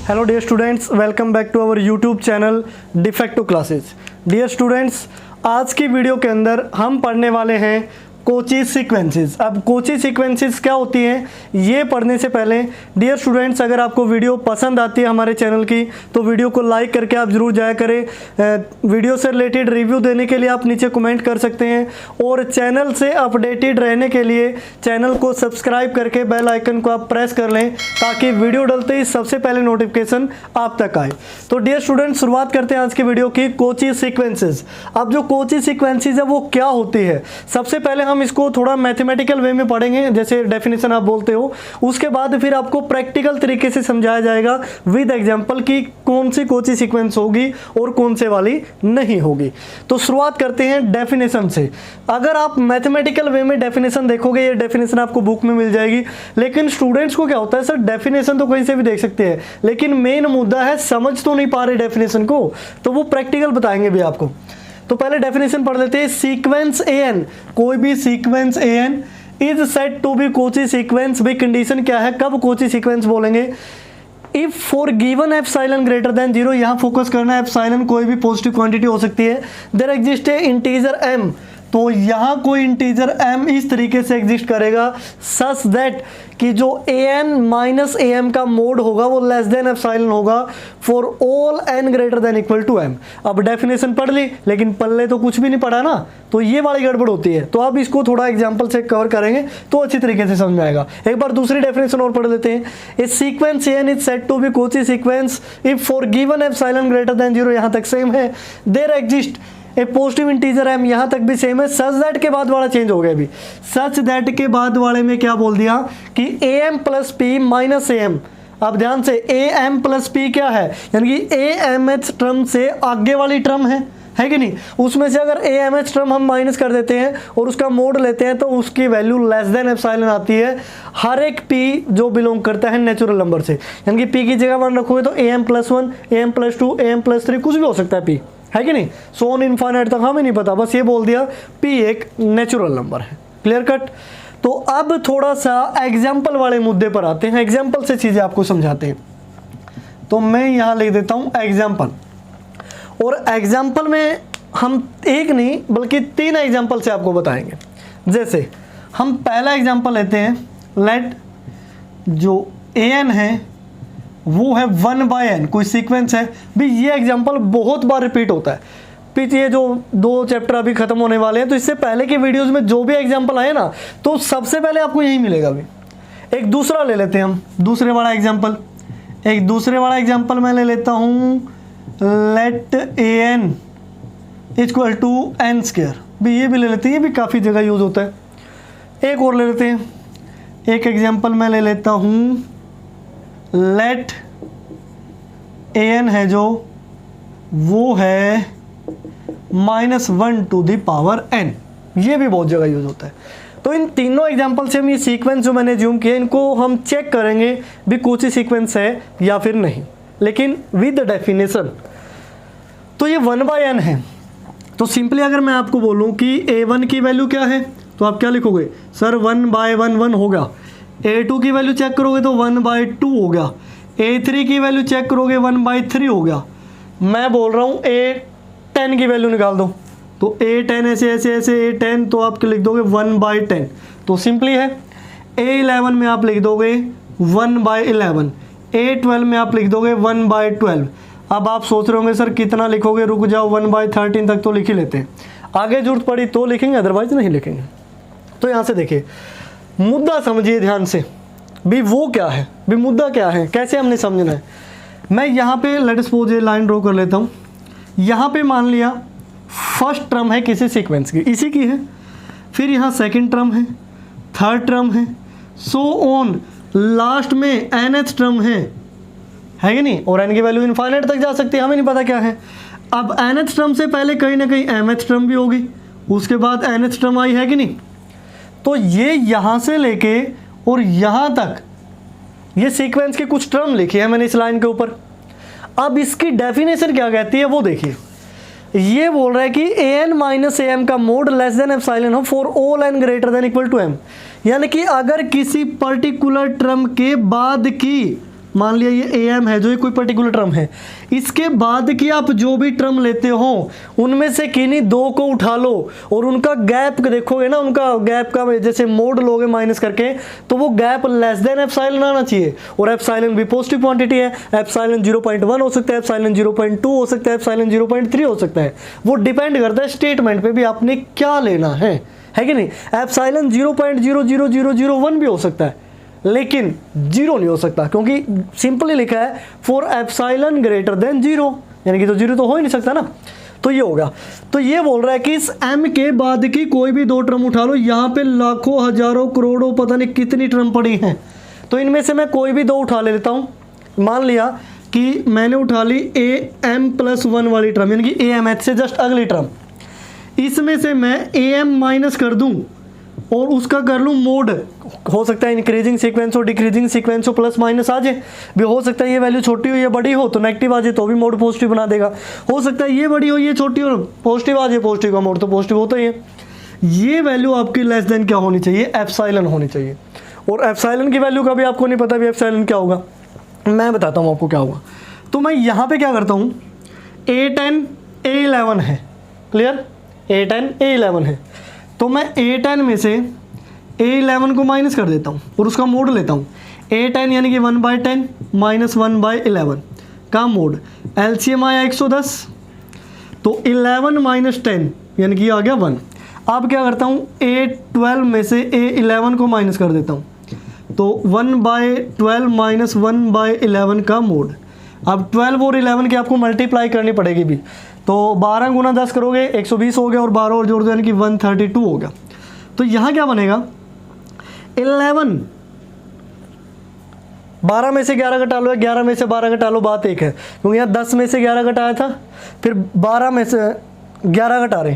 Hello dear students, welcome back to our YouTube channel defective classes. Dear students, आज की video के अंदर हम पढ़ने वाले हैं कोची सीक्वेंसेस। अब कोची सीक्वेंसेस क्या होती हैं ये पढ़ने से पहले डियर स्टूडेंट्स, अगर आपको वीडियो पसंद आती है हमारे चैनल की तो वीडियो को लाइक करके आप ज़रूर जाया करें। वीडियो से रिलेटेड रिव्यू देने के लिए आप नीचे कमेंट कर सकते हैं और चैनल से अपडेटेड रहने के लिए चैनल को सब्सक्राइब करके बेल आइकन को आप प्रेस कर लें ताकि वीडियो डलते ही सबसे पहले नोटिफिकेशन आप तक आए। तो डियर स्टूडेंट्स, शुरुआत करते हैं आज की वीडियो की कोची सीक्वेंसेस। अब जो कोची सीक्वेंसेस है वो क्या होती है, सबसे पहले हम इसको थोड़ा मैथमेटिकल वे में पढ़ेंगे, जैसे डेफिनेशन आप बोलते हो। उसके बाद फिर आपको प्रैक्टिकल तरीके से समझाया जाएगा विद एग्जांपल कि कौन सी कोची सीक्वेंस होगी और कौन से वाली नहीं होगी। तो शुरुआत करते हैं डेफिनेशन से। अगर आप मैथमेटिकल वे में डेफिनेशन देखोगे, ये डेफिनेशन आपको बुक में मिल जाएगी, लेकिन स्टूडेंट्स को क्या होता है, सर डेफिनेशन तो कहीं से भी देख सकते हैं लेकिन मेन मुद्दा है समझ तो नहीं पा रहे डेफिनेशन को, तो वो प्रैक्टिकल बताएंगे भी आपको। तो पहले डेफिनेशन पढ़ लेते हैं। सीक्वेंस एन, कोई भी sequence n is said to be Cauchy sequence. भाई कंडीशन क्या है, कब कोची सीक्वेंस बोलेंगे? If for given epsilon greater than 0, यहाँ फोकस करना है, एप्सिलॉन कोई भी पॉजिटिव क्वांटिटी हो सकती है। There exist a integer m, तो यहाँ कोई इंटीजर m इस तरीके से एग्जिस्ट करेगा सच दैट कि जो an माइनस am का मोड होगा वो लेस देन एप्सिलॉन होगा for all n greater than equal to m। अब डेफिनेशन पढ़ ली लेकिन पल्ले तो कुछ भी नहीं पढ़ा ना, तो ये वाली गड़बड़ होती है। तो अब इसको थोड़ा एग्जांपल से कवर करेंगे तो अच्छी तरीके से समझ में आएगा। एक बार दूसरी डेफिनेशन और पढ़ लेते हैं। A sequence n is said to be Cauchy sequence if for given epsilon greater than 0, यहाँ तक सेम है। There exist a positive integer m, यहां तक भी सेम है। सच दैट के बाद वाला चेंज हो गया। अभी सच दैट के बाद वाले में क्या बोल दिया कि am plus P minus am। अब ध्यान से, am प्लस पी क्या है, यानी कि amh टर्म से आगे वाली टर्म है कि नहीं, उसमें से अगर amh टर्म हम माइनस कर देते हैं और उसका मोड लेते हैं तो उसकी वैल्यू लेस देन एप्सिलॉन आती है हर एक p जो बिलोंग करता है नेचुरल नंबर से। यानी कि p की जगह 1 रखोगे तो am plus 1, am plus 2, am plus 3 कुछ भी हो सकता है p, है कि नहीं। सो ऑन इनफाइनाइट तक हमें नहीं पता, बस ये बोल दिया p एक नेचुरल नंबर है। Clear cut. तो अब थोड़ा सा एग्जाम्पल वाले मुद्दे पर आते हैं, एग्जाम्पल से चीज़ें आपको समझाते हैं। तो मैं यहाँ लिख देता हूँ एग्जाम्पल, और एग्जाम्पल में हम एक नहीं बल्कि 3 एग्जाम्पल से आपको बताएंगे। जैसे हम पहला एग्जाम्पल लेते हैं, लेट जो an है वो है 1/n, कोई सीक्वेंस है। भी ये एग्जांपल बहुत बार रिपीट होता है। ये जो 2 चैप्टर अभी खत्म होने वाले हैं, तो इससे पहले के वीडियोस में जो भी एग्जांपल आए ना, तो सबसे पहले आपको यही मिलेगा। भी एक दूसरा ले लेते हैं हम, दूसरे वाला एग्जांपल। एक दूसरे वाला एग्जांपल मैं ले लेता हूँ, let an equal to n square. भी ये भी ले लेते हैं, ये भी काफ़ी जगह यूज़ होता है। एक और ले लेते हैं, एक एग्जाम्पल मैं ले लेता हूँ, लेट an है जो वो है -1 टू द पावर n। ये भी बहुत जगह यूज होता है। तो इन तीनों एग्जांपल से हम ये सीक्वेंस जो मैंने ज्यूम किया, इनको हम चेक करेंगे भी कोची सीक्वेंस है या फिर नहीं, लेकिन विद डेफिनेशन। तो ये 1/n है, तो सिंपली अगर मैं आपको बोलूं कि a1 की वैल्यू क्या है तो आप क्या लिखोगे, सर 1/1 होगा। a2 की वैल्यू चेक करोगे तो 1/2 हो गया। a3 की वैल्यू चेक करोगे 1/3 हो गया। मैं बोल रहा हूँ a10 की वैल्यू निकाल दो, तो a10 ऐसे ऐसे ऐसे a10, तो आप लिख दोगे 1/10। तो सिंपली है। a11 में आप लिख दोगे 1/11, a12 में आप लिख दोगे 1/12। अब आप सोच रहे होंगे सर कितना लिखोगे, रुक जाओ 1/13 तक तो लिख ही लेते हैं, आगे जरूरत पड़ी तो लिखेंगे, अदरवाइज नहीं लिखेंगे। तो यहाँ से देखिए, मुद्दा समझिए ध्यान से। भी वो क्या है, भी मुद्दा क्या है, कैसे हमने समझना है। मैं यहाँ पे लेट सपोज ये लाइन ड्रॉ कर लेता हूँ। यहाँ पे मान लिया फर्स्ट टर्म है किसी सीक्वेंस की, इसी की है, फिर यहाँ सेकंड टर्म है, थर्ड टर्म है, सो ऑन, लास्ट में nth टर्म है कि नहीं, और n की वैल्यू इनफाइनाइट तक जा सकती है, हमें नहीं पता क्या है। अब nth टर्म से पहले कहीं ना कहीं mth टर्म भी होगी, उसके बाद nth टर्म आई है कि नहीं। तो ये यहाँ से लेके और यहाँ तक ये सीक्वेंस के कुछ टर्म लिखे हैं मैंने इस लाइन के ऊपर। अब इसकी डेफिनेशन क्या कहती है वो देखिए। ये बोल रहा है कि an माइनस am का मोड लेस देन एप्सिलॉन हो for all n greater than equal to m। यानी कि अगर किसी पर्टिकुलर टर्म के बाद की मान लिया ये ए एम है जो ये कोई पर्टिकुलर टर्म है, इसके बाद की आप जो भी टर्म लेते हो उनमें से किन्हीं दो को उठा लो और उनका गैप देखोगे ना, उनका गैप का जैसे मोड लोगे माइनस करके, तो वो गैप लेस देन एप्सिलॉन आना चाहिए। और एप्सिलॉन भी पॉजिटिव क्वांटिटी है, एप्सिलॉन 0.1 हो सकता है, एप्सिलॉन 0.2 हो सकता है, एप्सिलॉन 0.3 हो सकता है। वो डिपेंड करता है स्टेटमेंट पे भी आपने क्या लेना है कि नहीं। एप्सिलॉन 0.00001 भी हो सकता है लेकिन 0 नहीं हो सकता, क्योंकि सिंपली लिखा है फॉर एप्सिलॉन ग्रेटर देन 0, यानी कि तो 0 तो हो ही नहीं सकता ना। तो ये होगा। तो ये बोल रहा है कि इस m के बाद की कोई भी दो टर्म उठा लो, यहाँ पे लाखों हजारों करोड़ों पता नहीं कितनी टर्म पड़ी हैं, तो इनमें से मैं कोई भी दो उठा ले लेता हूँ। मान लिया कि मैंने उठा ली am+1 वाली टर्म, यानी कि am से जस्ट अगली टर्म, इसमें से मैं am माइनस कर दूँ और उसका कर लूँ मोड। हो सकता है इंक्रीजिंग सीक्वेंस हो, डिक्रीजिंग सीक्वेंस हो, प्लस माइनस आ जाए भी, हो सकता है ये वैल्यू छोटी हो ये बड़ी हो तो नेगेटिव आ जाए तो भी मोड पॉजिटिव बना देगा, हो सकता है ये बड़ी हो ये छोटी हो पॉजिटिव आ जाए, पॉजिटिव का मोड तो पॉजिटिव होता ही है। ये वैल्यू आपकी लेस देन क्या होनी चाहिए, एप्सिलॉन होनी चाहिए। और एप्सिलॉन की वैल्यू का भी आपको नहीं पता भी एप्सिलॉन क्या होगा, मैं बताता हूँ आपको क्या होगा। तो मैं यहाँ पे क्या करता हूँ, A10 A11 है, क्लियर, A10 A11 है, तो मैं A10 में से A11 को माइनस कर देता हूँ और उसका मोड लेता हूँ। A10 यानी कि 1/10 माइनस 1/11 का मोड, LCM आया 110, तो 11 माइनस 10 यानी कि आ गया 1। अब क्या करता हूँ, A12 में से A11 को माइनस कर देता हूँ, तो 1/12 माइनस 1/11 का मोड। अब 12 और 11 की आपको मल्टीप्लाई करनी पड़ेगी भी, तो 12 गुना 10 करोगे 120 हो गया और 12 और जोड़ दो यानी कि 132 हो गया। तो यहाँ क्या बनेगा, 11, 12 में से 11 घटा लो, 11 में से 12 घटा लो, बात एक है, क्योंकि यहाँ 10 में से 11 घटाया था, फिर 12 में से 11 घटा रहे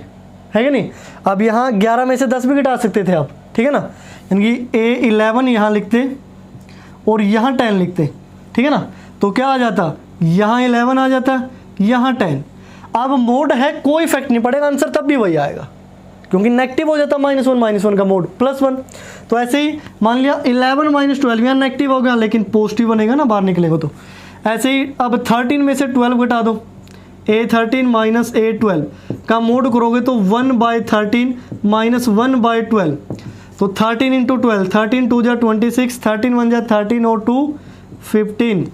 है कि नहीं। अब यहाँ 11 में से 10 भी घटा सकते थे आप, ठीक है ना, यानी कि A11 यहाँ लिखते और यहाँ 10 लिखते, ठीक है ना, तो क्या आ जाता, यहाँ 11 आ जाता, यहाँ 10। अब मोड है कोई इफेक्ट नहीं पड़ेगा, आंसर तब भी वही आएगा, क्योंकि नेगेटिव हो जाता -1 का मोड +1। तो ऐसे ही मान लिया 11 माइनस 12 यहाँ नेगेटिव हो गया लेकिन पॉजिटिव बनेगा ना, बाहर निकलेगा तो। ऐसे ही अब 13 में से 12 घटा दो, A13 माइनस A12 का मोड करोगे तो 1/13 माइनस 1/12, तो 13 × 12, 13 2 जा 26, 13 1 जा 13 और 2 15,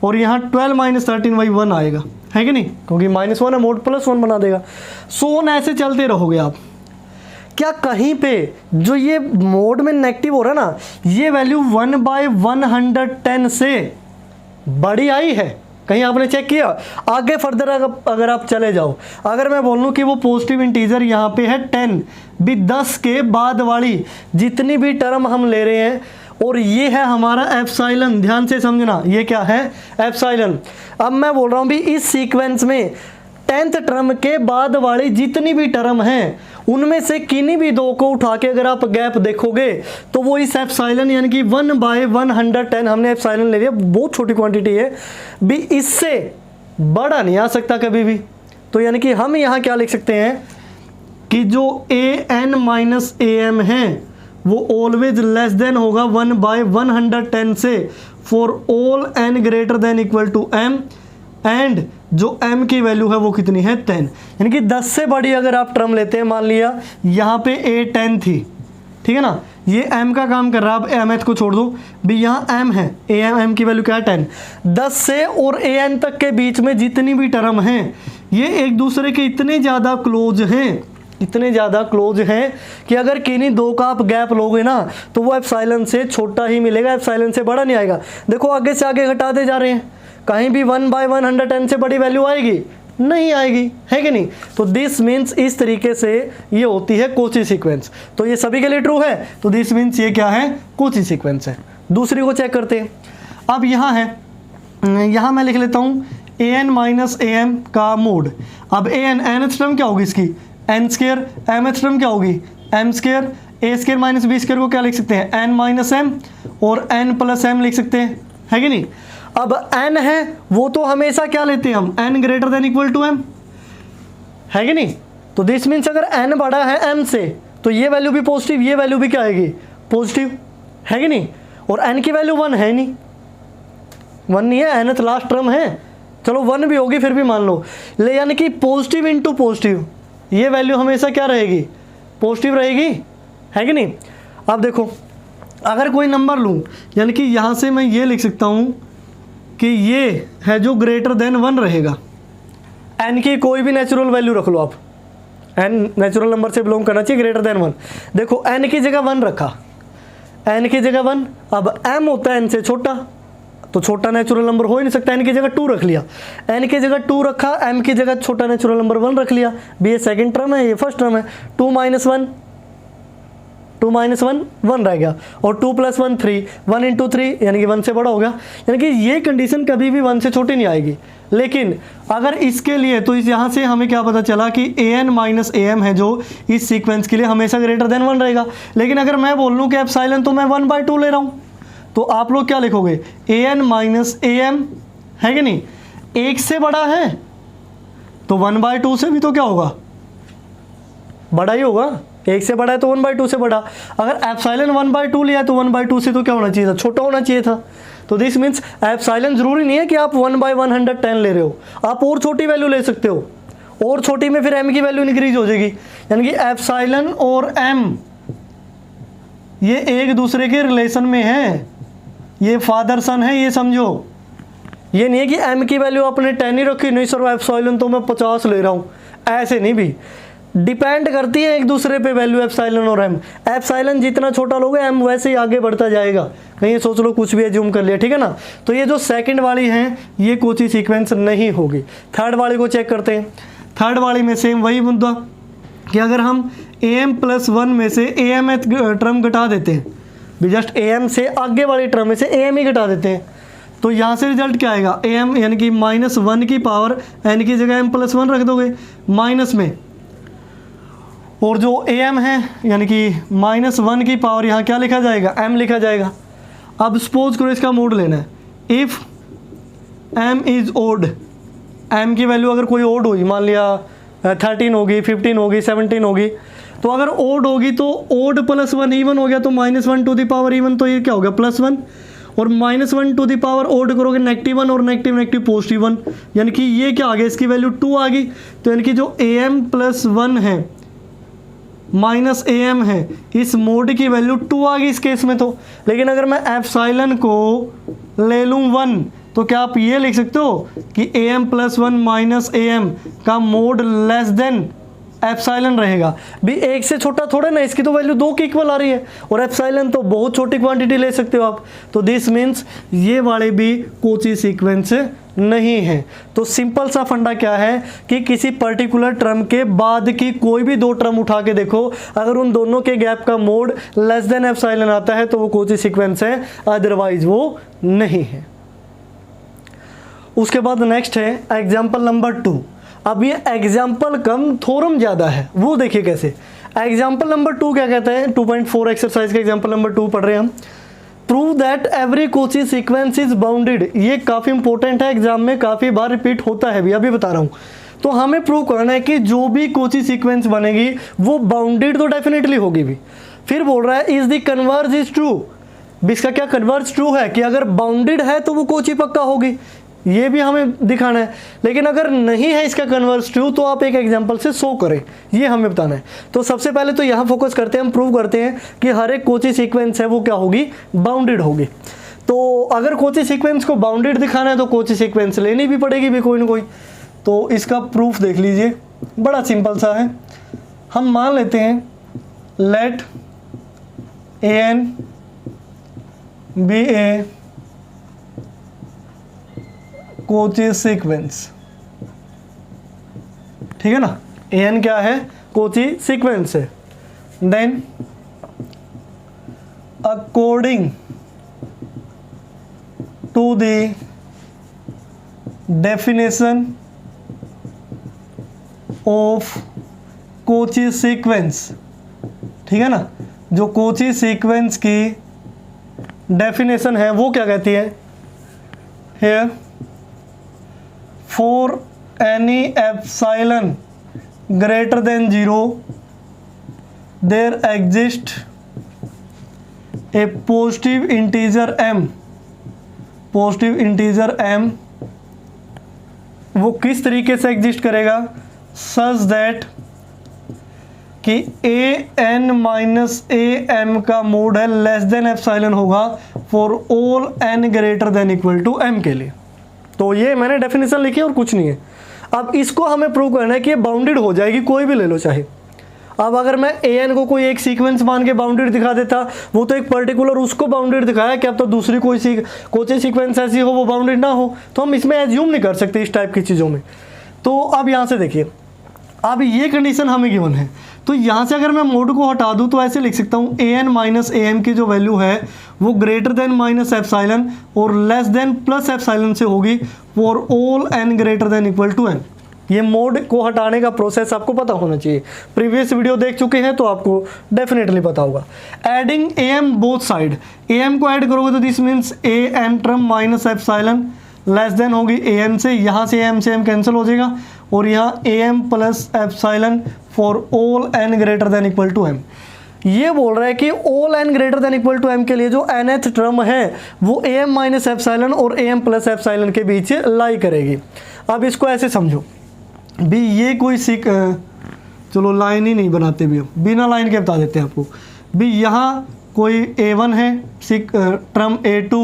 और यहाँ 12 माइनस 13 वही 1 आएगा, है कि नहीं, क्योंकि -1 है मोड +1 बना देगा। सोन ऐसे चलते रहोगे आप। क्या कहीं पे जो ये मोड में नेगेटिव हो रहा है ना, ये वैल्यू 1/110 से बड़ी आई है, कहीं आपने चेक किया? आगे फर्दर अगर आप चले जाओ, अगर मैं बोल लूँ कि वो पॉजिटिव इंटीजर यहाँ पे है 10 भी, 10 के बाद वाली जितनी भी टर्म हम ले रहे हैं, और ये है हमारा एप्सिलॉन, ध्यान से समझना, ये क्या है, एप्सिलॉन। अब मैं बोल रहा हूँ भी इस सीक्वेंस में 10th टर्म के बाद वाली जितनी भी टर्म हैं उनमें से किन्हीं भी दो को उठा के अगर आप गैप देखोगे तो वो इस एप्सिलॉन यानी कि 1/110 हमने एप्सिलॉन ले लिया, बहुत छोटी क्वांटिटी है भी, इससे बड़ा नहीं आ सकता कभी भी। तो यानी कि हम यहाँ क्या लिख सकते हैं कि जो an माइनस am है वो ऑलवेज लेस देन होगा 1/110 से for all n greater than equal to m, and जो m की वैल्यू है वो कितनी है 10, यानी कि 10 से बड़ी अगर आप टर्म लेते हैं, मान लिया यहाँ पे A10 थी, ठीक है ना, ये m का काम कर रहा है, अब mth को छोड़ दो भी, यहाँ m है, m की वैल्यू क्या है 10, 10 से और an तक के बीच में जितनी भी टर्म हैं ये एक दूसरे के इतने ज़्यादा क्लोज हैं, इतने ज़्यादा क्लोज हैं कि अगर किन्हीं दो का आप गैप लोगे ना तो वो एप्सिलॉन से छोटा ही मिलेगा, एप्सिलॉन से बड़ा नहीं आएगा। देखो आगे से आगे घटाते जा रहे हैं, कहीं भी 1/110 से बड़ी वैल्यू आएगी नहीं आएगी, है कि नहीं। तो दिस मीन्स इस तरीके से ये होती है कोची सीक्वेंस। तो ये सभी के लिए ट्रू है, तो दिस मीन्स ये क्या है, कोची सीक्वेंस है। दूसरी को चेक करते हैं। अब यहाँ है, यहाँ मैं लिख लेता हूँ an माइनस am का मोड। अब an nth टर्म क्या होगी इसकी n², mth टर्म क्या होगी m², a² माइनस b² को क्या लिख सकते हैं n माइनस m, और n प्लस m लिख सकते हैं, है कि नहीं। अब n है वो तो हमेशा क्या लेते हैं हम, n greater than equal to m, है कि नहीं। तो दिस मीन्स अगर n बड़ा है m से तो ये वैल्यू भी पॉजिटिव, ये वैल्यू भी क्या आएगी पॉजिटिव, है कि नहीं। और n की वैल्यू 1 है नहीं, 1 नहीं है, nth लास्ट टर्म है, चलो 1 भी होगी फिर भी मान लो, ले यानी कि पॉजिटिव इंटू पॉजिटिव, ये वैल्यू हमेशा क्या रहेगी, पॉजिटिव रहेगी, है कि नहीं। अब देखो अगर कोई नंबर लूँ, यानी कि यहाँ से मैं ये लिख सकता हूँ कि ये है जो ग्रेटर देन 1 रहेगा, n की कोई भी नेचुरल वैल्यू रख लो आप, n नेचुरल नंबर से बिलोंग करना चाहिए, ग्रेटर देन 1। देखो n की जगह 1 रखा, n की जगह 1, अब m होता है n से छोटा, तो छोटा नेचुरल नंबर हो ही नहीं सकता, n की जगह 2 रख लिया, n की जगह 2 रखा, m की जगह छोटा नेचुरल नंबर 1 रख लिया, भी ये सेकंड टर्म है, ये फर्स्ट टर्म है, 2 - 1 2 - 1 1 रह गया, और 2 + 1 3, 1 × 3 यानी कि 1 से बड़ा हो गया, यानी कि ये कंडीशन कभी भी 1 से छोटी नहीं आएगी। लेकिन अगर इसके लिए, तो इस यहाँ से हमें क्या पता चला कि an - am है जो इस सीक्वेंस के लिए हमेशा ग्रेटर देन 1 रहेगा। लेकिन अगर मैं बोल लूँ कि एप्सिलॉन तो मैं 1/2 ले रहा हूँ, तो आप लोग क्या लिखोगे, an - am है कि नहीं, 1 से बड़ा है तो 1/2 से भी तो क्या होगा, बड़ा ही होगा, 1 से बड़ा है तो 1/2 से बड़ा। अगर एप्सिलॉन 1/2 लिया तो 1/2 से तो क्या होना चाहिए था, छोटा होना चाहिए था। तो दिस मीन्स एप्सिलॉन जरूरी नहीं है कि आप 1/110 ले रहे हो, आप और छोटी वैल्यू ले सकते हो, और छोटी में फिर m की वैल्यू इंक्रीज हो जाएगी, यानी कि एप्सिलॉन और m ये एक दूसरे के रिलेशन में है, ये फादर सन है, ये समझो। ये नहीं है कि m की वैल्यू आपने 10 ही रखी, नहीं सर एप्सिलॉन तो मैं 50 ले रहा हूँ, ऐसे नहीं भी, डिपेंड करती है एक दूसरे पे वैल्यू एप्सिलॉन और m। एप्सिलॉन जितना छोटा लोगे m वैसे ही आगे बढ़ता जाएगा, कहीं ये सोच लो कुछ भी एज्यूम कर लिया, ठीक है ना। तो ये जो सेकंड वाली है ये कोची सीक्वेंस नहीं होगी। थर्ड वाली को चेक करते हैं। थर्ड वाली में सेम वही मुद्दा कि अगर हम am + 1 में से am टर्म घटा देते हैं, भी जस्ट am से आगे वाली टर्म में से am ही घटा देते हैं, तो यहाँ से रिजल्ट क्या आएगा, am यानी कि -1 की पावर n की जगह m + 1 रख दोगे माइनस में, और जो am है यानी कि -1 की पावर यहाँ क्या लिखा जाएगा, m लिखा जाएगा। अब सपोज करो इसका मोड लेना है, if m is odd, m की वैल्यू अगर कोई ओड हुई, मान लिया 13 होगी, 15 होगी, 17 होगी, तो अगर ओड होगी तो ओड + 1 इवन हो गया, तो -1 टू द पावर इवन, तो ये क्या हो गया +1, और -1 टू द पावर ओड करोगे -1 और नेगेटिव +1, यानी कि ये क्या आ गया, इसकी वैल्यू 2 आ गई। तो यानी कि जो am + 1 है -am है, इस मोड की वैल्यू 2 आ गई इस केस में तो। लेकिन अगर मैं एप्सिलॉन को ले लूँ 1, तो क्या आप ये लिख सकते हो कि am + 1 -am का मोड लेस देन एप्सिलॉन रहेगा। भी 1 से छोटा थोड़ा ना, इसकी तो वैल्यू 2 की इक्वल आ रही है, और एप्सिलॉन तो बहुत छोटी क्वांटिटी ले सकते हो आप। तो दिस मीन्स ये वाले भी कोची सीक्वेंस नहीं है। तो सिंपल सा फंडा क्या है कि किसी पर्टिकुलर टर्म के बाद की कोई भी 2 टर्म उठा के देखो, अगर उन दोनों के गैप का मोड लेस देन एप्सिलॉन आता है तो वो कोची सीक्वेंस है, अदरवाइज वो नहीं है। उसके बाद नेक्स्ट है एग्जाम्पल नंबर 2। अब ये एग्जाम्पल कम थ्योरम ज़्यादा है, वो देखिए कैसे। एग्जाम्पल नंबर 2 क्या कहता है, 2.4 एक्सरसाइज का एग्जाम्पल नंबर 2 पढ़ रहे हैं हम। Prove that every Kochi sequence is bounded. ये काफ़ी इंपॉर्टेंट है, एग्जाम में काफ़ी बार रिपीट होता है भी, अभी बता रहा हूँ। तो हमें प्रूव करना है कि जो भी कोची सीक्वेंस बनेगी वो बाउंडेड तो डेफिनेटली होगी भी। फिर बोल रहा है is the converge is true. इसका क्या कन्वर्ज ट्रू है कि अगर बाउंडेड है तो वो कोची पक्का होगी, ये भी हमें दिखाना है। लेकिन अगर नहीं है इसका कन्वर्स ट्रू तो आप एक एग्जांपल से शो करें, ये हमें बताना है। तो सबसे पहले तो यहाँ फोकस करते हैं, हम प्रूव करते हैं कि हर एक कोची सीक्वेंस है वो क्या होगी, बाउंडेड होगी। तो अगर कोची सीक्वेंस को बाउंडेड दिखाना है तो कोची सीक्वेंस लेनी भी पड़ेगी भी कोई ना कोई। तो इसका प्रूफ देख लीजिए, बड़ा सिंपल सा है। हम मान लेते हैं let an be a Cauchy sequence, ठीक है ना। an क्या है, कोची सीक्वेंस है। Then according to the definition of Cauchy sequence, ठीक है ना। जो कोची सीक्वेंस की डेफिनेशन है वो क्या कहती है, here for any epsilon greater than 0 there exists a positive integer m, positive integer m वो किस तरीके से एग्जिस्ट करेगा, सच दैट कि an माइनस am का मोड है लेस देन एप्सिलॉन होगा for all n greater than equal to m के लिए। तो ये मैंने डेफिनेशन लिखी और कुछ नहीं है। अब इसको हमें प्रूव करना है कि ये बाउंडेड हो जाएगी, कोई भी ले लो चाहे। अब अगर मैं an को कोई एक सीक्वेंस मान के बाउंडेड दिखा देता, वो तो एक पर्टिकुलर उसको बाउंडेड दिखाया, कि अब तो दूसरी कोई सीक्वेंस ऐसी हो वो बाउंडेड ना हो, तो हम इसमें एज्यूम नहीं कर सकते इस टाइप की चीज़ों में। तो अब यहाँ से देखिए, अब ये कंडीशन हमें गिवन है, तो यहाँ से अगर मैं मोड को हटा दूँ तो ऐसे लिख सकता हूँ an माइनस am की जो वैल्यू है वो ग्रेटर देन माइनस एप्सिलॉन और लेस देन प्लस एप्सिलॉन से होगी for all n greater than equal to n। ये मोड को हटाने का प्रोसेस आपको पता होना चाहिए, प्रीवियस वीडियो देख चुके हैं तो आपको डेफिनेटली पता होगा। Adding am both side, am को ऐड करोगे तो this means an term minus epsilon less than होगी am से, यहाँ से am कैंसिल हो जाएगा और यहाँ am plus epsilon for all n greater than equal to m। ये बोल रहा है कि all n greater than equal to m के लिए जो nth टर्म है वो am माइनस एप्सिलॉन और am प्लस एप्सिलॉन के बीच लाई करेगी। अब इसको ऐसे समझो भी, ये कोई चलो लाइन ही नहीं बनाते भी, हम बिना लाइन के बता देते हैं आपको भी। यहाँ कोई a1 है, term a2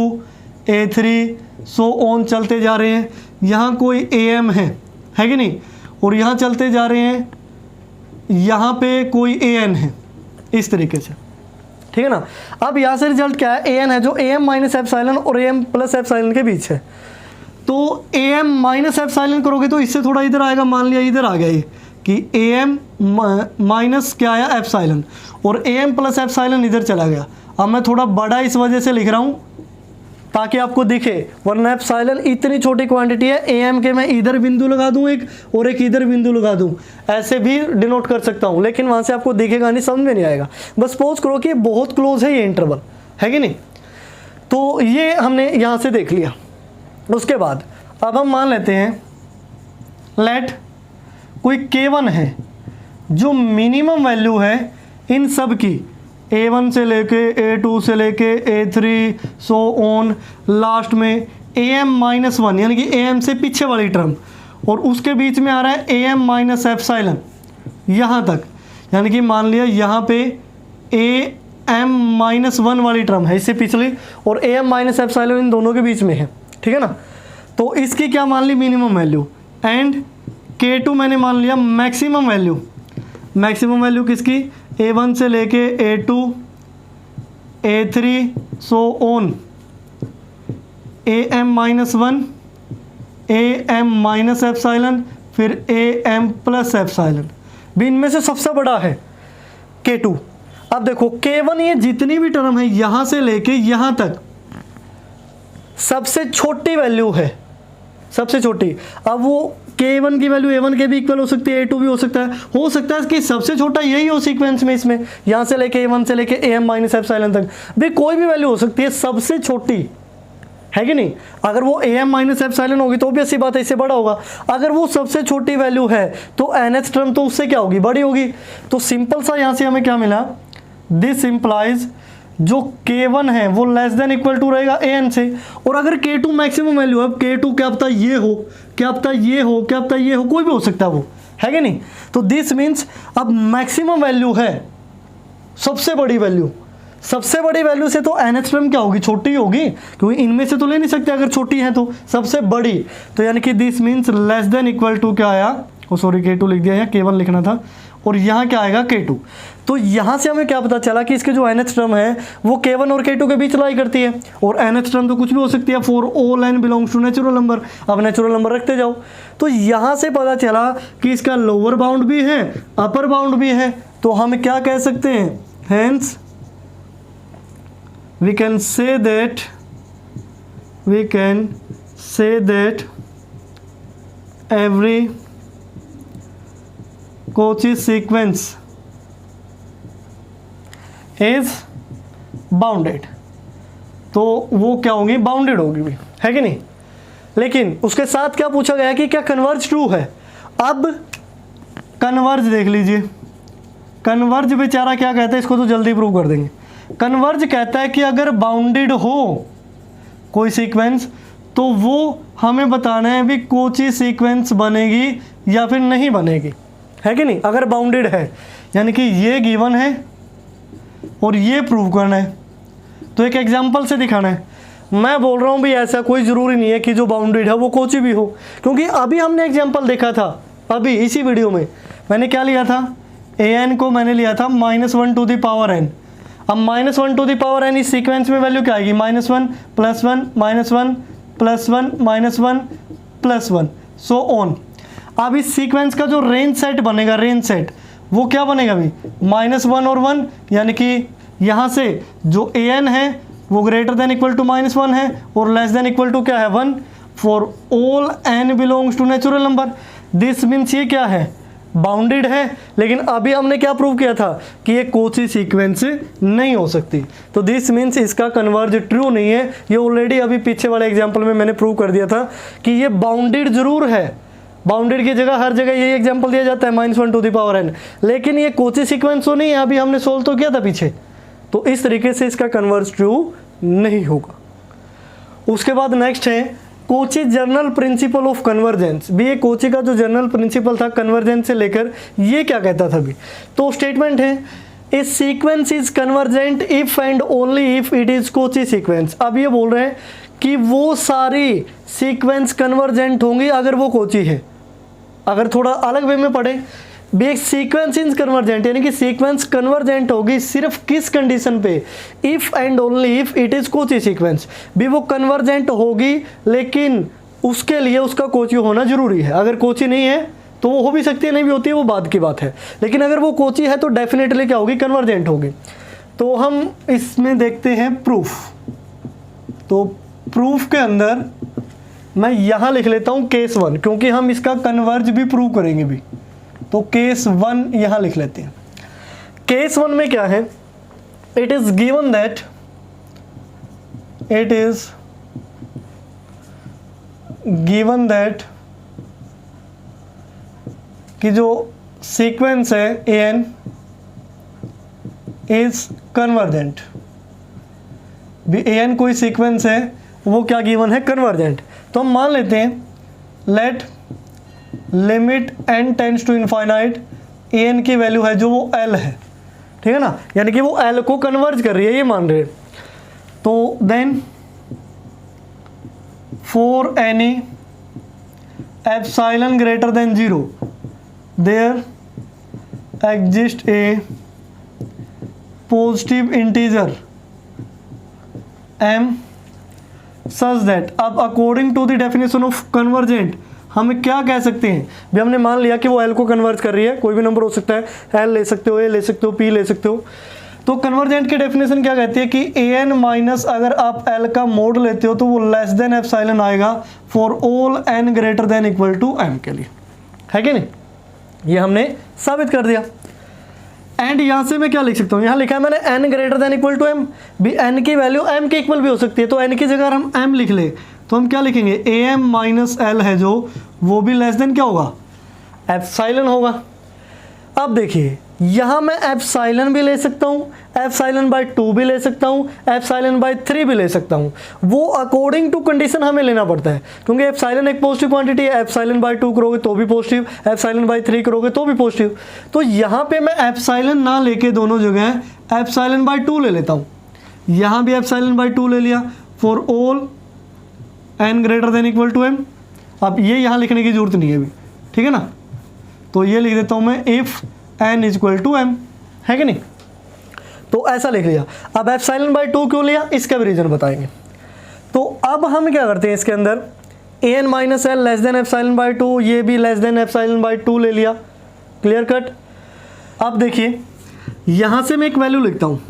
a3 so on चलते जा रहे हैं, यहाँ कोई am है कि नहीं, और यहाँ चलते जा रहे हैं, यहाँ पे कोई an है, इस तरीके से, ठीक है ना। अब यहाँ से रिजल्ट क्या है, an है जो am माइनस एप्सिलॉन और am प्लस एप्सिलॉन के बीच है। तो am माइनस एप्सिलॉन करोगे तो इससे थोड़ा इधर आएगा, मान लिया इधर आ गया ये कि am माइनस क्या आया एप्सिलॉन, और am प्लस एप्सिलॉन इधर चला गया। अब मैं थोड़ा बड़ा इस वजह से लिख रहा हूँ ताकि आपको दिखे, वरना एप्सिलॉन इतनी छोटी क्वांटिटी है, am के मैं इधर बिंदु लगा दूं एक और एक इधर बिंदु लगा दूं, ऐसे भी डिनोट कर सकता हूं, लेकिन वहां से आपको दिखेगा नहीं, समझ में नहीं आएगा। बस सपोज करो कि बहुत क्लोज है ये इंटरवल, है कि नहीं। तो ये हमने यहाँ से देख लिया। उसके बाद अब हम मान लेते हैं लेट कोई k1 है जो मिनिमम वैल्यू है इन सब की, a1 से लेके a2 से लेके a3 सो ऑन, लास्ट में am माइनस 1 यानी कि am से पीछे वाली टर्म, और उसके बीच में आ रहा है am माइनस एप्सिलॉन यहाँ तक, यानी कि मान लिया यहाँ पे am माइनस 1 वाली टर्म है इससे पिछली, और am माइनस एप्सिलॉन इन दोनों के बीच में है, ठीक है ना। तो इसकी क्या मान ली, मिनिमम वैल्यू, एंड k2 मैंने मान लिया मैक्सिमम वैल्यू। मैक्सिमम वैल्यू किसकी, a1 से लेके a2 a3 so on, am minus 1 am minus epsilon फिर am प्लस एप्सिलॉन, भी इनमें से सबसे बड़ा है k2। अब देखो k1 ये जितनी भी टर्म है यहाँ से लेके यहाँ तक सबसे छोटी वैल्यू है, सबसे छोटी। अब वो k1 की वैल्यू a1 के भी इक्वल हो सकती है, a2 भी हो सकता है कि सबसे छोटा यही हो सीक्वेंस में, इसमें यहाँ से लेके a1 से लेके am माइनस एप्सिलॉन तक भी कोई भी वैल्यू हो सकती है सबसे छोटी, है कि नहीं। अगर वो am माइनस एप्सिलॉन होगी तो भी ऐसी बात है, इससे बड़ा होगा। अगर वो सबसे छोटी वैल्यू है तो nth टर्म तो उससे क्या होगी, बड़ी होगी। तो सिंपल सा यहाँ से हमें क्या मिला, दिस इम्प्लाइज जो k1 है वो लेस देन इक्वल टू रहेगा an से, और अगर k2 मैक्सिमम वैल्यू है, अब k2 क्या पता ये हो, क्या पता ये हो, क्या पता ये हो, कोई भी हो सकता है वो, है कि नहीं। तो दिस मीन्स अब मैक्सिमम वैल्यू है सबसे बड़ी वैल्यू, सबसे बड़ी वैल्यू से तो nth टर्म क्या होगी, छोटी होगी, क्योंकि इनमें से तो ले नहीं सकते अगर छोटी है तो, सबसे बड़ी। तो यानी कि this means less than equal to क्या आया, ओ सॉरी k2 लिख दिया, यहाँ k1 लिखना था, और यहाँ क्या आएगा k2। तो यहाँ से हमें क्या पता चला कि इसके जो nth टर्म है वो k1 और k2 के बीच लाई करती है, और nth टर्म तो कुछ भी हो सकती है, for all n belongs to natural number. अब नेचुरल नंबर रखते जाओ, तो यहाँ से पता चला कि इसका लोअर बाउंड भी है, अपर बाउंड भी है। तो हम क्या कह सकते हैं, hence we can say that every Cauchy sequence is bounded. तो वो क्या होगी, बाउंडेड होगी भी, है कि नहीं। लेकिन उसके साथ क्या पूछा गया कि क्या कन्वर्ज ट्रू है। अब कन्वर्ज देख लीजिए, कन्वर्ज बेचारा क्या कहता है, इसको तो जल्दी प्रूव कर देंगे। कन्वर्ज कहता है कि अगर बाउंडेड हो कोई सीक्वेंस तो वो हमें बताना है भी कोची सीक्वेंस बनेगी या फिर नहीं बनेगी, है कि नहीं। अगर बाउंडेड है यानी कि ये गिवन है और ये प्रूव करना है, तो एक एग्जांपल से दिखाना है। मैं बोल रहा हूँ भी ऐसा कोई ज़रूरी नहीं है कि जो बाउंडेड है वो कोची भी हो, क्योंकि अभी हमने एग्जांपल देखा था, अभी इसी वीडियो में मैंने क्या लिया था, an को मैंने लिया था -1 टू द पावर n। अब -1 टू द पावर n इस सीक्वेंस में वैल्यू क्या आएगी, -1 +1 -1 +1 -1 +1 सो ऑन। अब इस सीक्वेंस का जो रेंज सेट बनेगा, रेंज सेट वो क्या बनेगा भाई, -1 और 1, यानी कि यहाँ से जो an है वो ग्रेटर देन इक्वल टू -1 है और लेस देन इक्वल टू क्या है 1 for all n belongs to natural number. This means ये क्या है, बाउंडेड है, लेकिन अभी हमने क्या प्रूव किया था कि ये कोची सीक्वेंस नहीं हो सकती। तो दिस मीन्स इसका कन्वर्ज ट्रू नहीं है। ये ऑलरेडी अभी पीछे वाले एग्जांपल में मैंने प्रूव कर दिया था कि ये बाउंडेड जरूर है, बाउंडेड की जगह हर जगह यही एग्जांपल दिया जाता है -1 टू द पावर n, लेकिन ये कोची सीक्वेंस तो नहीं है, अभी हमने सोल्व तो किया था पीछे। तो इस तरीके से इसका कन्वर्ज ट्रू नहीं होगा। उसके बाद नेक्स्ट है Kochi journal principle of convergence. भी ये कोची का जो जर्नल प्रिंसिपल था कन्वर्जेंस से लेकर, ये क्या कहता था भी, तो स्टेटमेंट है a sequence is convergent if and only if it is Cauchy sequence. अब ये बोल रहे हैं कि वो सारी सीक्वेंस कन्वर्जेंट होंगी अगर वो कोची है। अगर थोड़ा अलग वे में पढ़े, भी एक सीक्वेंस इज कन्वर्जेंट यानी कि सीक्वेंस कन्वर्जेंट होगी सिर्फ किस कंडीशन पे, if and only if it is Cauchy sequence. भी वो कन्वर्जेंट होगी लेकिन उसके लिए उसका कोची होना जरूरी है। अगर कोची नहीं है तो वो हो भी सकती है, नहीं भी होती है, वो बाद की बात है, लेकिन अगर वो कोची है तो डेफिनेटली क्या होगी, कन्वर्जेंट होगी। तो हम इसमें देखते हैं प्रूफ। तो प्रूफ के अंदर मैं यहाँ लिख लेता हूँ केस 1, क्योंकि हम इसका कन्वर्ज भी प्रूव करेंगे भी। तो केस 1 यहाँ लिख लेते हैं। केस 1 में क्या है, इट इज गिवन दैट कि जो सीक्वेंस है an इज कन्वर्जेंट। भी an कोई सीक्वेंस है वो क्या गिवन है, कन्वर्जेंट। तो हम मान लेते हैं let limit n tends to infinite, an की वैल्यू है जो वो l है, ठीक है ना, यानी कि वो l को कन्वर्ज कर रही है, ये मान रहे हैं। तो then for any epsilon greater than 0 there exist a positive integer m such that. अब according to the definition of convergent हम क्या कह सकते हैं, भी हमने मान लिया कि वो l को कन्वर्ज कर रही है, कोई भी नंबर हो सकता है, l ले सकते हो, a ले सकते हो, p ले सकते हो। तो कन्वर्जेंट की डेफिनेशन क्या कहती है कि an माइनस अगर आप l का मोड लेते हो तो वो लेस देन एप्सिलॉन आएगा for all n greater than equal to m के लिए, है कि नहीं। ये हमने साबित कर दिया। एंड यहाँ से मैं क्या लिख सकता हूँ, यहाँ लिखा है मैंने n greater than equal to m। भी n की वैल्यू m के इक्वल भी हो सकती है, तो n की जगह हम m लिख ले तो हम क्या लिखेंगे, am माइनस l है जो वो भी लेस देन क्या होगा, एप्सिलॉन होगा। अब देखिए यहाँ मैं एप्सिलॉन भी ले सकता हूँ, एप्सिलॉन बाई 2 भी ले सकता हूँ, एप्सिलॉन बाई 3 भी ले सकता हूँ। वो अकॉर्डिंग टू कंडीशन हमें लेना पड़ता है, क्योंकि एप्सिलॉन एक पॉजिटिव क्वांटिटी है, एप्सिलॉन बाई 2 करोगे तो भी पॉजिटिव, एप्सिलॉन बाई 3 करोगे तो भी पॉजिटिव। तो यहाँ पे मैं एप्सिलॉन ना लेके दोनों जगह एप्सिलॉन बाई 2 ले लेता हूँ। यहाँ भी एप्सिलॉन बाई 2 ले लिया for all n greater than equal to m। अब ये यहाँ लिखने की जरूरत नहीं है अभी, ठीक है ना, तो ये लिख देता हूँ मैं if n is equal to m, है कि नहीं। तो ऐसा लिख लिया। अब एप्सिलॉन बाई 2 क्यों लिया, इसका भी रीजन बताएंगे। तो अब हम क्या करते हैं इसके अंदर, an minus L less than epsilon by 2, ये भी लेस देन एप्सिलॉन बाई 2 ले लिया, क्लियर कट। अब देखिए यहाँ से मैं एक वैल्यू लिखता हूँ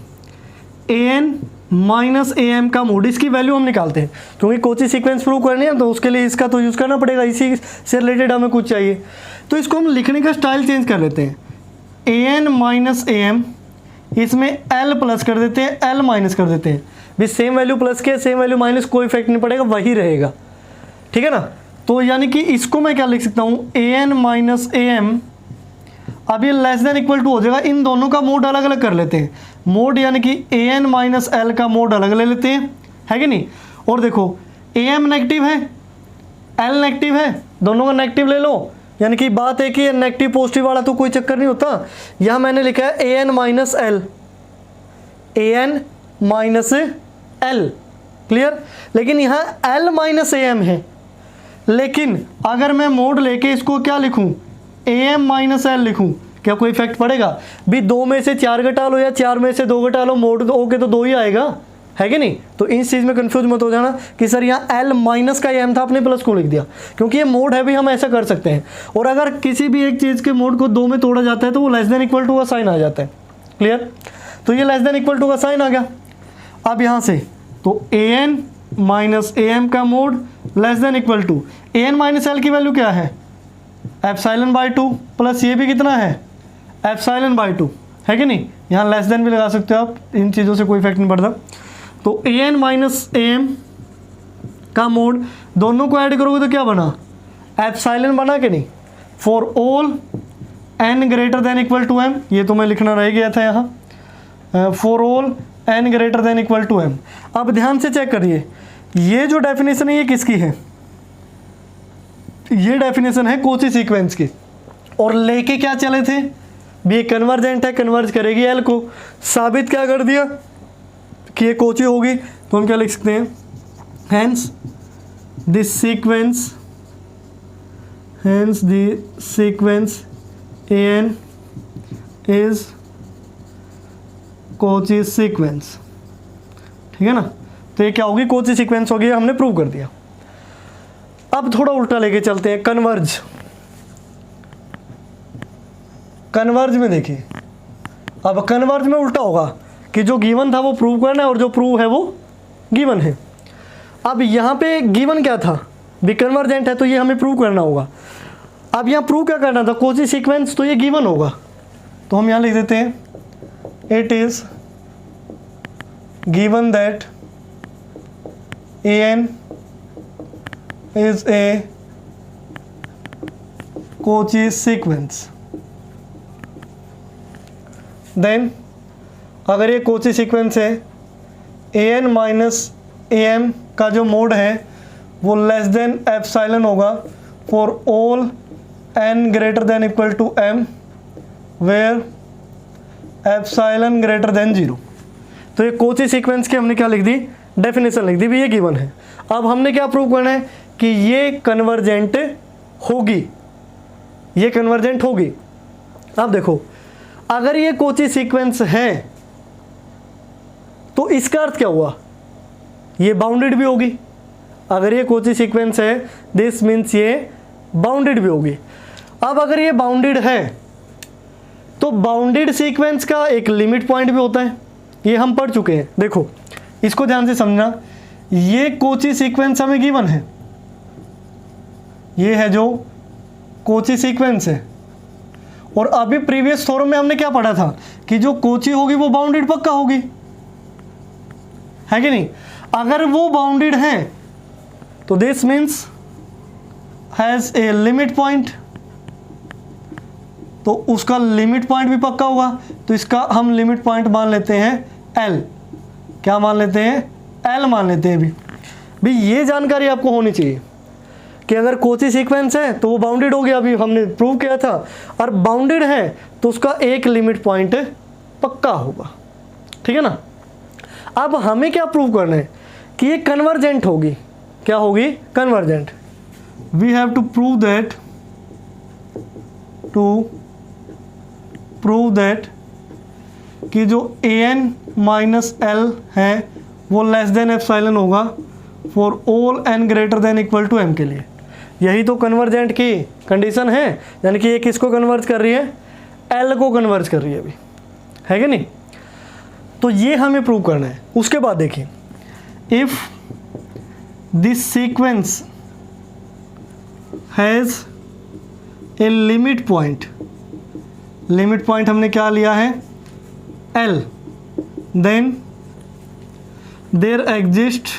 an माइनस am का मोड, इसकी वैल्यू हम निकालते हैं, क्योंकि कोची सीक्वेंस प्रूव करनी है तो उसके लिए इसका तो यूज़ करना पड़ेगा, इसी से रिलेटेड हमें कुछ चाहिए। तो इसको हम लिखने का स्टाइल चेंज कर लेते हैं, an माइनस am, इसमें l प्लस कर देते हैं, l माइनस कर देते हैं। भी सेम वैल्यू प्लस के सेम वैल्यू माइनस कोई इफेक्ट नहीं पड़ेगा, वही रहेगा, ठीक है ना। तो यानी कि इसको मैं क्या लिख सकता हूँ, an माइनस am। अब ये लेस देन इक्वल टू हो जाएगा, इन दोनों का मोड अलग अलग कर लेते हैं, मोड यानी कि an माइनस एल का मोड अलग ले लेते हैं, है कि नहीं। और देखो AM नेगेटिव है, L नेगेटिव है, दोनों का नेगेटिव ले लो, यानी कि बात है कि नेगेटिव पॉजिटिव वाला तो कोई चक्कर नहीं होता। यहाँ मैंने लिखा है AN minus L, AN minus L, clear. लेकिन यहाँ L माइनस AM है, लेकिन अगर मैं मोड लेके इसको क्या लिखूं, AM माइनस L लिखूं, क्या कोई इफेक्ट पड़ेगा? भी 2 में से 4 घटा लो या 4 में से 2 घटा लो, मोड ओके तो 2 ही आएगा, है कि नहीं? तो इस चीज़ में कंफ्यूज मत हो जाना कि सर यहाँ L माइनस का AM था, आपने प्लस को लिख दिया, क्योंकि ये मोड है भी, हम ऐसा कर सकते हैं। और अगर किसी भी एक चीज़ के मोड को 2 में तोड़ा जाता है तो वो लेस देन इक्वल टू का साइन आ जाता है, क्लियर। तो ये लेस देन इक्वल टू का साइन आ गया। अब यहाँ से तो AN माइनस AM का mod less than equal to, AN minus L की वैल्यू क्या है, एप्सिलॉन बाई 2, प्लस ये भी कितना है, एप्सिलॉन बाई 2, है कि नहीं? यहाँ लेस देन भी लगा सकते हो आप, इन चीज़ों से कोई इफेक्ट नहीं पड़ता। तो AN माइनस AM का मोड दोनों को ऐड करोगे तो क्या बना, एप्सिलॉन बना कि नहीं, for all n greater than equal to m, ये तो मैं लिखना रह गया था यहाँ, for all n greater than equal to m। अब ध्यान से चेक करिए, ये जो डेफिनेशन है ये किसकी है, ये डेफिनेशन है कोची सीक्वेंस की, और लेके क्या चले थे भी, ये कन्वर्जेंट है, कन्वर्ज करेगी L को, साबित क्या कर दिया कि ये कोची होगी, तो हम क्या लिख सकते हैं, hence this sequence AN is Cauchy sequence, ठीक है ना। तो ये क्या होगी, कोची सीक्वेंस होगी, हमने प्रूव कर दिया। अब थोड़ा उल्टा लेके चलते हैं, कन्वर्ज। कन्वर्ज में देखिए, अब कन्वर्ज में उल्टा होगा कि जो गिवन था वो प्रूव करना है और जो प्रूव है वो गिवन है। अब यहाँ पे गिवन क्या था, भी कन्वर्जेंट है, तो ये हमें प्रूव करना होगा। अब यहाँ प्रूव क्या करना था, कोची सीक्वेंस, तो ये गिवन होगा, तो हम यहाँ लिख देते हैं, it is given that AN is a Cauchy sequence, then अगर ये Cauchy sequence है, AN माइनस AM का जो मोड है वो लेस देन एप्सिलॉन होगा for all n greater than equal to m where epsilon greater than 0। तो ये Cauchy सीक्वेंस की हमने क्या लिख दी, डेफिनेशन लिख दी, भी ये गिवन है। अब हमने क्या प्रूव करना है कि ये कन्वर्जेंट होगी, ये कन्वर्जेंट होगी। अब देखो, अगर ये Cauchy सीक्वेंस है तो इसका अर्थ क्या हुआ, ये बाउंडेड भी होगी। अगर ये Cauchy सीक्वेंस है, दिस मीन्स ये बाउंडेड भी होगी। अब अगर ये बाउंडेड है तो बाउंडेड सीक्वेंस का एक लिमिट पॉइंट भी होता है, ये हम पढ़ चुके हैं। देखो इसको ध्यान से समझना, ये Cauchy सीक्वेंस हमें गिवन है, ये है जो Cauchy सीक्वेंस है, और अभी प्रीवियस थ्योरम में हमने क्या पढ़ा था कि जो Cauchy होगी वो बाउंडेड पक्का होगी, है कि नहीं। अगर वो बाउंडेड है तो this means has a limit point, तो उसका लिमिट पॉइंट भी पक्का होगा, तो इसका हम लिमिट पॉइंट मान लेते हैं L। क्या मान लेते हैं, L मान लेते हैं। भी ये जानकारी आपको होनी चाहिए कि अगर Cauchy सीक्वेंस है तो वो बाउंडेड हो गया, अभी हमने प्रूव किया था, और बाउंडेड है तो उसका एक लिमिट पॉइंट पक्का होगा, ठीक है ना। अब हमें क्या प्रूव करना है कि ये कन्वर्जेंट होगी, क्या होगी, convergent. We have to prove that कि जो AN माइनस L है वो लेस देन एप्सिलॉन होगा for all n greater than equal to m के लिए। यही तो कन्वर्जेंट की कंडीशन है, यानी कि ये किसको कन्वर्ज कर रही है, L को कन्वर्ज कर रही है अभी, है कि नहीं। तो ये हमें प्रूव करना है। उसके बाद देखिए, if this sequence has a limit point, limit point हमने क्या लिया है, L, then there exists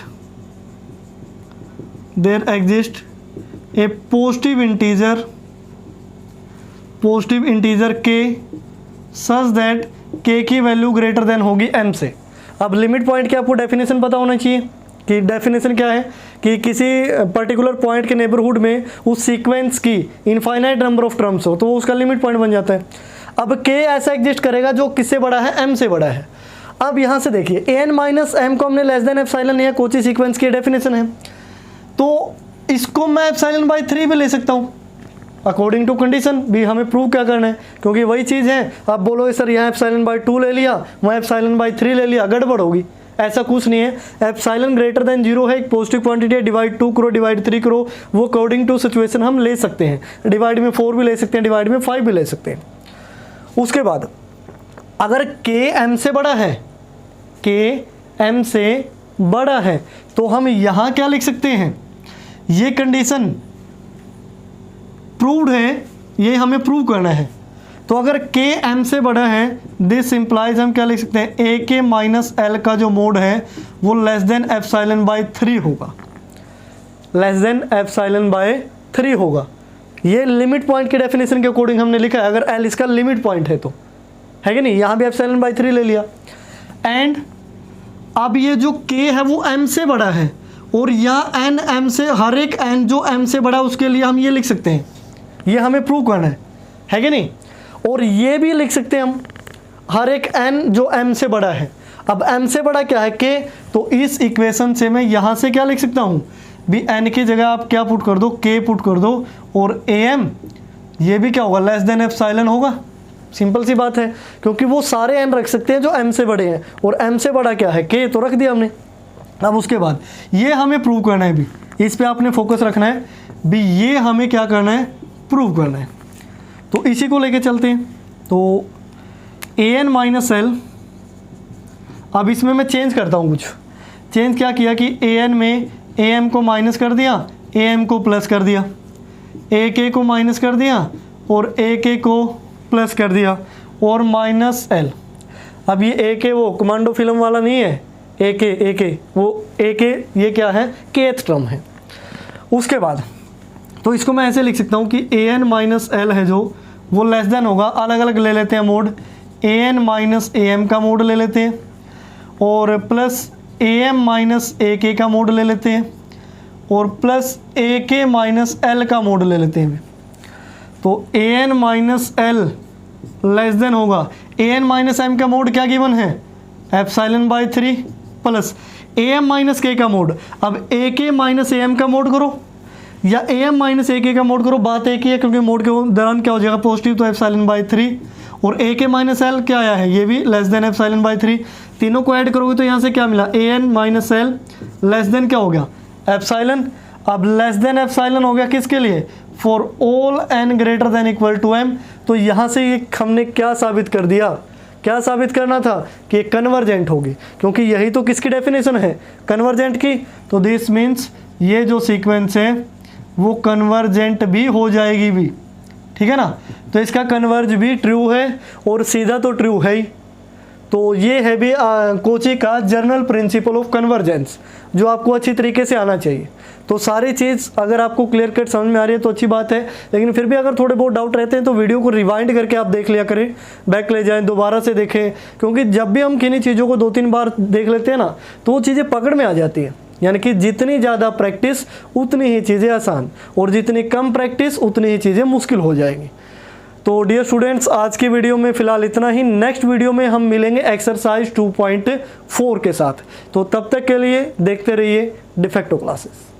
a positive integer k such that k की वैल्यू ग्रेटर देन होगी m से। अब लिमिट पॉइंट की आपको डेफिनेशन पता होना चाहिए कि डेफिनेशन क्या है कि किसी पर्टिकुलर पॉइंट के नेबरहुड में उस सीक्वेंस की इनफाइनाइट नंबर ऑफ टर्म्स हो तो वो उसका लिमिट पॉइंट बन जाता है। अब k ऐसा एग्जिस्ट करेगा जो किससे बड़ा है, m से बड़ा है। अब यहाँ से देखिए an माइनस m को हमने लेस देन एप्सिलॉन लिया, कोची सीक्वेंस की डेफिनेशन है, तो इसको मैं एप्सिलॉन बाई 3 भी ले सकता हूँ अकॉर्डिंग टू कंडीशन। भी हमें प्रूव क्या करना है, क्योंकि वही चीज़ है। आप बोलोगे सर यहाँ एप्सिलॉन बाई 2 ले लिया, वहाँ एप्सिलॉन बाई 3 ले लिया, गड़बड़ होगी। ऐसा कुछ नहीं है। एप्सिलॉन ग्रेटर देन 0 है, एक पॉजिटिव क्वांटिटी है, डिवाइड 2 करो, डिवाइड 3 करो, वो अकॉर्डिंग टू सिचुएशन हम ले सकते हैं। डिवाइड में 4 भी ले सकते हैं, डिवाइड में 5 भी ले सकते हैं। उसके बाद अगर k m से बड़ा है, k m से बड़ा है, तो हम यहाँ क्या लिख सकते हैं, ये कंडीशन प्रूव्ड है, ये हमें प्रूव करना है। तो अगर k m से बड़ा है, दिस इंप्लाइज हम क्या लिख सकते हैं, a k माइनस एल का जो मोड है वो लेस देन एप्सिलॉन बाई 3 होगा, लेस देन एप्सिलॉन बाई 3 होगा। ये लिमिट पॉइंट के डेफिनेशन के अकॉर्डिंग हमने लिखा है, अगर l इसका लिमिट पॉइंट है तो, है कि नहीं। यहाँ भी एप्सिलॉन बाई 3 ले लिया। एंड अब ये जो k है वो m से बड़ा है, और यहाँ n m से, हर एक n जो m से बड़ा है उसके लिए हम ये लिख सकते हैं, ये हमें प्रूव करना है कि नहीं। और ये भी लिख सकते हैं हम, हर एक n जो m से बड़ा है। अब m से बड़ा क्या है, k, तो इस इक्वेशन से मैं यहाँ से क्या लिख सकता हूँ, भी n की जगह आप क्या पुट कर दो, k पुट कर दो, और am ये भी क्या होगा, लेस देन एप्सिलॉन होगा। सिंपल सी बात है, क्योंकि वो सारे n रख सकते हैं जो m से बड़े हैं, और m से बड़ा क्या है, k, तो रख दिया हमने। अब उसके बाद ये हमें प्रूव करना है, भी इस पे आपने फोकस रखना है, भी ये हमें क्या करना है, प्रूव करना है। तो इसी को लेके चलते हैं। तो an माइनस एल, अब इसमें मैं चेंज करता हूँ कुछ। चेंज क्या किया कि an में am को माइनस कर दिया, am को प्लस कर दिया, ak को माइनस कर दिया और ak को प्लस कर दिया, और माइनस एल। अब ये ak वो कमांडो फिल्म वाला नहीं है, ak वो ak ये क्या है, kth टर्म है। उसके बाद तो इसको मैं ऐसे लिख सकता हूँ कि an माइनस एल है जो वो लेस देन होगा, अलग अलग ले लेते हैं मोड, an माइनस am का मोड ले लेते हैं, और प्लस am माइनस ak का मोड ले लेते हैं, और प्लस ak माइनस l का मोड ले लेते हैं। तो an minus l less than होगा, an माइनस m का मोड क्या गिवन है, epsilon by 3 plus am minus k का मोड। अब ak माइनस am का मोड करो या am माइनस ak का मोड करो, बात एक ही है, क्योंकि मोड के दौरान क्या हो जाएगा, पॉजिटिव, तो एप्सिलॉन बाई 3, और ak माइनस एल क्या आया है, ये भी लेस देन एप्सिलॉन बाई 3। तीनों को ऐड करोगे तो यहाँ से क्या मिला, an minus L less than क्या हो गया, एप्सिलॉन। अब लेस देन एप्सिलॉन हो गया किसके लिए, for all n greater than equal to m। तो यहाँ से ये हमने क्या साबित कर दिया, क्या साबित करना था, कि कन्वर्जेंट होगी, क्योंकि यही तो किसकी डेफिनेशन है, कन्वर्जेंट की। तो दिस मीन्स ये जो सीक्वेंस है वो कन्वर्जेंट भी हो जाएगी भी, ठीक है ना। तो इसका कन्वर्ज भी ट्रू है, और सीधा तो ट्रू है ही। तो ये है भी कोची का जनरल प्रिंसिपल ऑफ कन्वर्जेंस, जो आपको अच्छी तरीके से आना चाहिए। तो सारी चीज़ अगर आपको क्लियर कट समझ में आ रही है तो अच्छी बात है, लेकिन फिर भी अगर थोड़े बहुत डाउट रहते हैं तो वीडियो को रिवाइंड करके आप देख लिया करें, बैक ले जाएं, दोबारा से देखें, क्योंकि जब भी हम किन्हीं चीज़ों को 2-3 बार देख लेते हैं ना, तो वो चीज़ें पकड़ में आ जाती हैं। यानी कि जितनी ज़्यादा प्रैक्टिस उतनी ही चीज़ें आसान, और जितनी कम प्रैक्टिस उतनी ही चीज़ें मुश्किल हो जाएंगी। तो डियर स्टूडेंट्स, आज की वीडियो में फ़िलहाल इतना ही। नेक्स्ट वीडियो में हम मिलेंगे एक्सरसाइज 2.4 के साथ। तो तब तक के लिए देखते रहिए डिफेक्टो क्लासेस।